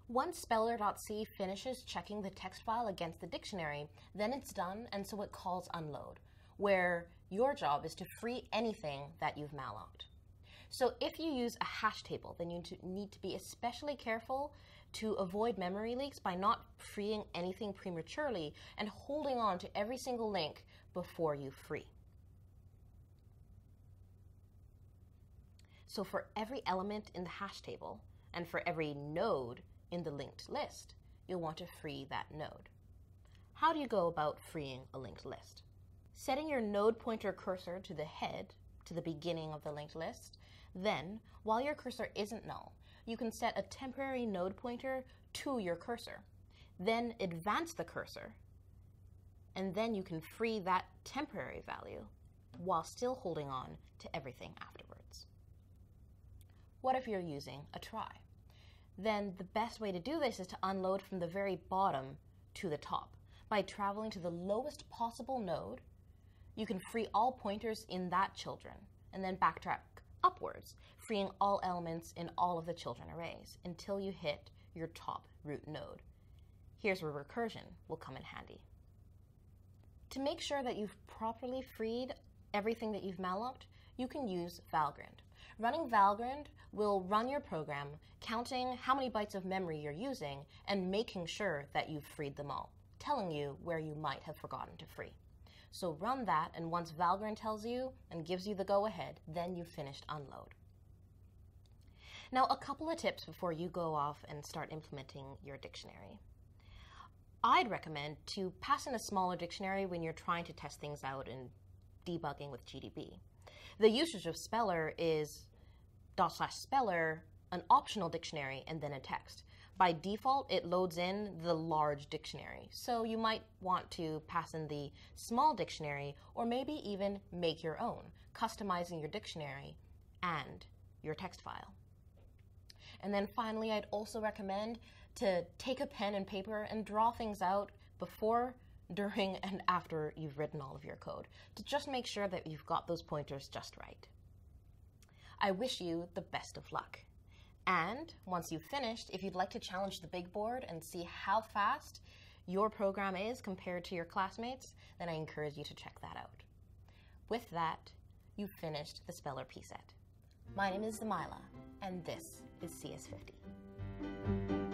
Once speller.c finishes checking the text file against the dictionary, then it's done, and so it calls unload, where your job is to free anything that you've mallocked. So if you use a hash table, then you need to be especially careful to avoid memory leaks by not freeing anything prematurely and holding on to every single link before you free. So for every element in the hash table and for every node in the linked list, you'll want to free that node. How do you go about freeing a linked list? Setting your node pointer cursor to the head, to the beginning of the linked list. Then, while your cursor isn't null, you can set a temporary node pointer to your cursor. Then advance the cursor, and then you can free that temporary value while still holding on to everything afterwards. What if you're using a try? Then the best way to do this is to unload from the very bottom to the top. By traveling to the lowest possible node, you can free all pointers in that children, and then backtrack upwards, freeing all elements in all of the children arrays until you hit your top root node. Here's where recursion will come in handy. To make sure that you've properly freed everything that you've mallocked, you can use valgrind. Running valgrind will run your program, counting how many bytes of memory you're using and making sure that you've freed them all, telling you where you might have forgotten to free. So run that, and once valgrind tells you and gives you the go-ahead, then you've finished unload. Now, a couple of tips before you go off and start implementing your dictionary. I'd recommend to pass in a smaller dictionary when you're trying to test things out and debugging with GDB. The usage of speller is /speller, an optional dictionary, and then a text. By default, it loads in the large dictionary, so you might want to pass in the small dictionary or maybe even make your own, customizing your dictionary and your text file. And then finally, I'd also recommend to take a pen and paper and draw things out before, during, and after you've written all of your code to just make sure that you've got those pointers just right. I wish you the best of luck. And once you've finished, if you'd like to challenge the big board and see how fast your program is compared to your classmates, then I encourage you to check that out. With that, you've finished the Speller P-set. My name is Zamila, and this is CS50.